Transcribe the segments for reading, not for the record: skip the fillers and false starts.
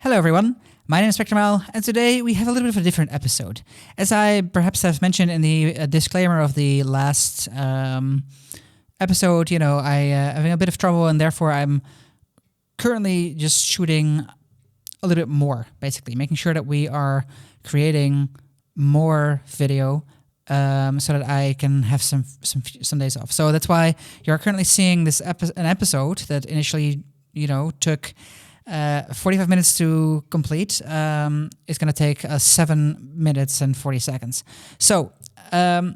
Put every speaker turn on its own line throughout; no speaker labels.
Hello everyone, my name is SpectrumOwl, and today we have a little bit of a different episode. As I perhaps have mentioned in the disclaimer of the last episode, I'm having a bit of trouble, and therefore I'm currently just shooting a little bit more, basically, making sure that we are creating more video so that I can have some days off. So that's why you're currently seeing this an episode that initially, took 45 minutes to complete. It's going to take 7 minutes and 40 seconds. So my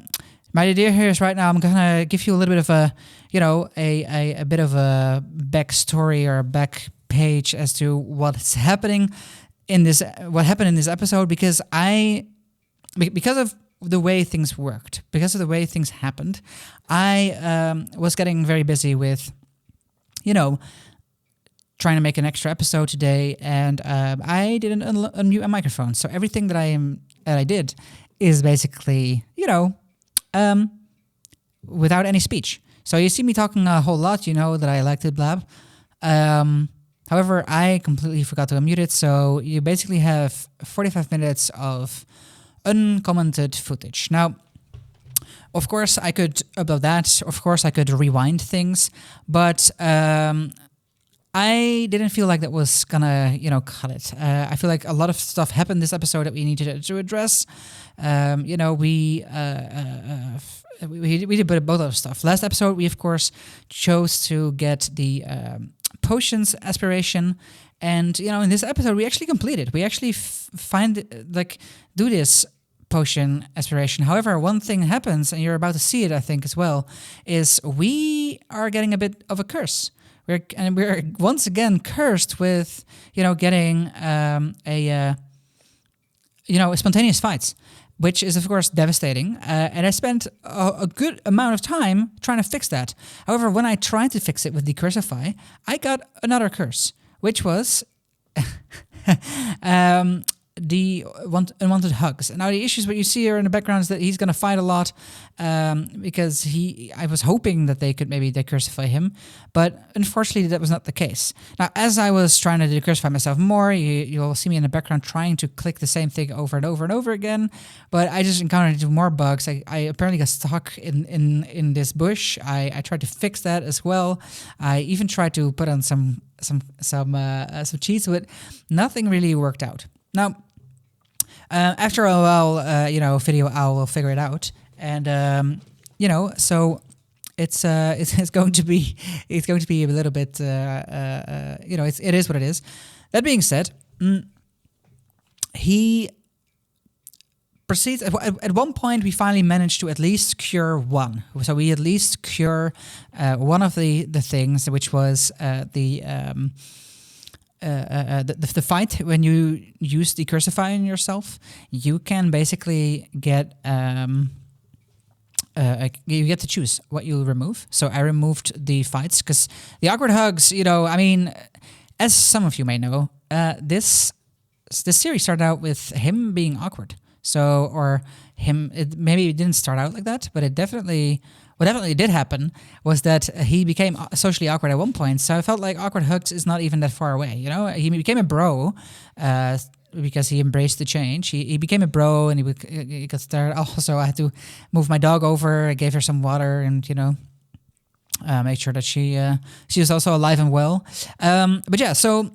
idea here is right now I'm going to give you a little bit of a bit of a backstory or a back page as to what's happening in this episode, because of the way things worked, because of the way things happened, I was getting very busy with trying to make an extra episode today, and I didn't unmute a microphone. So everything that I did is basically, without any speech. So you see me talking a whole lot, that I like to blab. However, I completely forgot to unmute it, so you basically have 45 minutes of uncommented footage. Now, of course, I could upload that. Of course, I could rewind things, but I didn't feel like that was gonna, cut it. I feel like a lot of stuff happened this episode that we needed to address. We did both of stuff. Last episode, we of course chose to get the potions aspiration, and in this episode we actually completed. We actually do this potion aspiration. However, one thing happens, and you're about to see it, I think, as well, is we are getting a bit of a curse. We're once again cursed with, getting spontaneous fights, which is of course devastating. And I spent a good amount of time trying to fix that. However, when I tried to fix it with Decursify, I got another curse, which was the unwanted hugs. Now the issues what you see here in the background is that he's going to fight a lot, because I was hoping that they could maybe decursify him, but unfortunately that was not the case. Now, as I was trying to decursify myself more, you'll see me in the background trying to click the same thing over and over and over again, but I just encountered more bugs. I apparently got stuck in this bush. I tried to fix that as well. I even tried to put on some cheats, but nothing really worked out. Now, after a while, Video Owl will figure it out, and so it's going to be a little bit, it is what it is. That being said, he proceeds. At one point, we finally managed to at least cure one. So we at least cure one of the things, which was the fight. When you use Decursify on yourself, you can basically get you get to choose what you'll remove. So I removed the fights because the awkward hugs, as some of you may know, this series started out with him being awkward. So, or him, maybe it didn't start out like that, but what definitely did happen was that he became socially awkward at one point. So I felt like awkward hugs is not even that far away. He became a bro because he embraced the change. He became a bro, and he got started. Also, I had to move my dog over. I gave her some water, and make sure that she was also alive and well. But yeah, so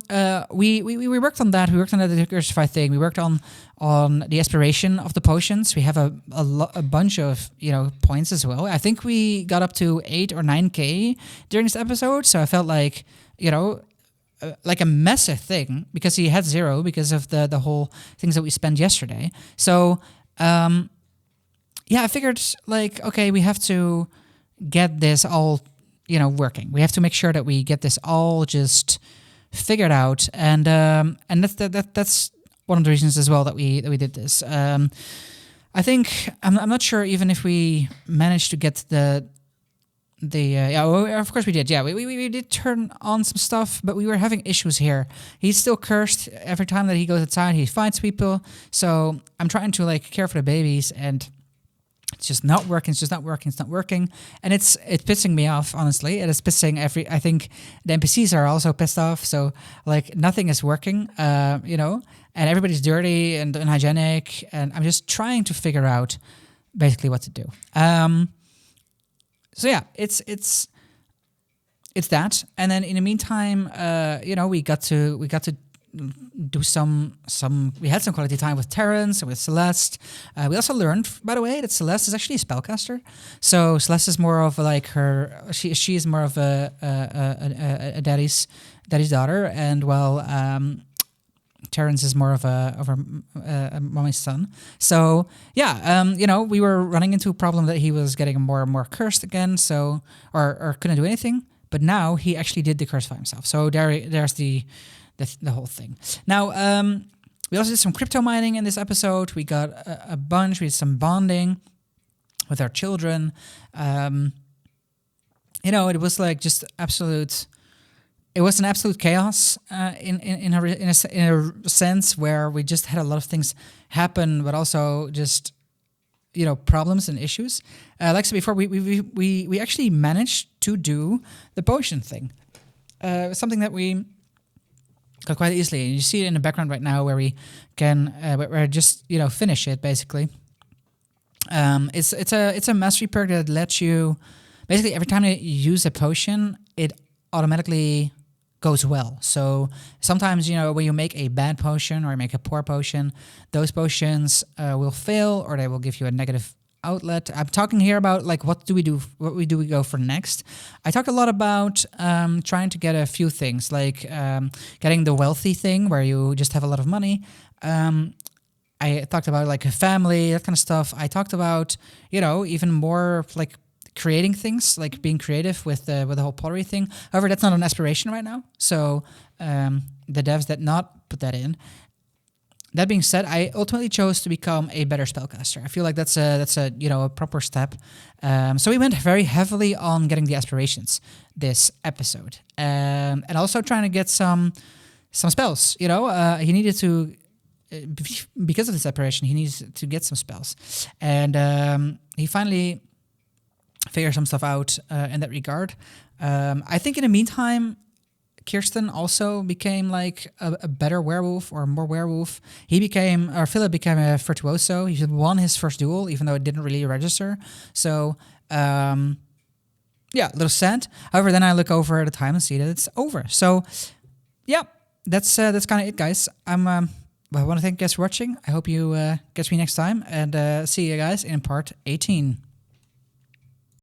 we worked on that. We worked on the Decursify thing. We worked on the aspiration of the potions. We have a bunch of points as well. I think we got up to 8 or 9K during this episode. So I felt like like a massive thing, because he had 0 because of the whole things that we spent yesterday. So I figured like, okay, we have to get this all working. We have to make sure that we get this all just figured out, and that's one of the reasons as well that we did this. I think I'm not sure even if we managed to get of course we did. Yeah, we did turn on some stuff, but we were having issues here. He's still cursed. Every time that he goes outside, he fights people. So I'm trying to care for the babies, and It's just not working. It's just not working. It's not working, and it's pissing me off. Honestly, it is pissing I think the NPCs are also pissed off. So like nothing is working. And everybody's dirty and unhygienic, and I'm just trying to figure out basically what to do. So yeah, it's that, and then in the meantime, we got to do some we had some quality time with Terrence and with Celeste. We also learned, by the way, that Celeste is actually a spellcaster. So Celeste is more of like she is more of a daddy's daughter, and Terrence is more of a mommy's son. So yeah, we were running into a problem that he was getting more and more cursed again. So or couldn't do anything, but now he actually did the curse by himself. So there's the whole thing. Now, we also did some crypto mining in this episode. We got a bunch. We did some bonding with our children. It was like just absolute. It was an absolute chaos in a sense where we just had a lot of things happen, but also just problems and issues. Like I said before, we actually managed to do the potion thing. Something that we quite easily. You see it in the background right now where we can where just finish it basically. It's a mastery perk that lets you basically every time you use a potion, it automatically goes well. So sometimes when you make a bad potion or make a poor potion, those potions will fail or they will give you a negative outlet. I'm talking here about like what do we go for next. I talked a lot about trying to get a few things like getting the wealthy thing where you just have a lot of money. I talked about like a family, that kind of stuff. I talked about even more like creating things, like being creative with the whole pottery thing. However, that's not an aspiration right now. So the devs did not put that in. That being said, I ultimately chose to become a better spellcaster. I feel like that's a proper step. So we went very heavily on getting the aspirations this episode, and also trying to get some spells. He needed to because of this aspiration, he needs to get some spells, and he finally figured some stuff out in that regard. I think in the meantime, Kirsten also became like a better werewolf or more werewolf. Philip became a virtuoso. He won his first duel, even though it didn't really register. So, a little sad. However, then I look over at the time and see that it's over. So, yeah, that's kind of it, guys. I want to thank you guys for watching. I hope you catch me next time, and see you guys in part 18.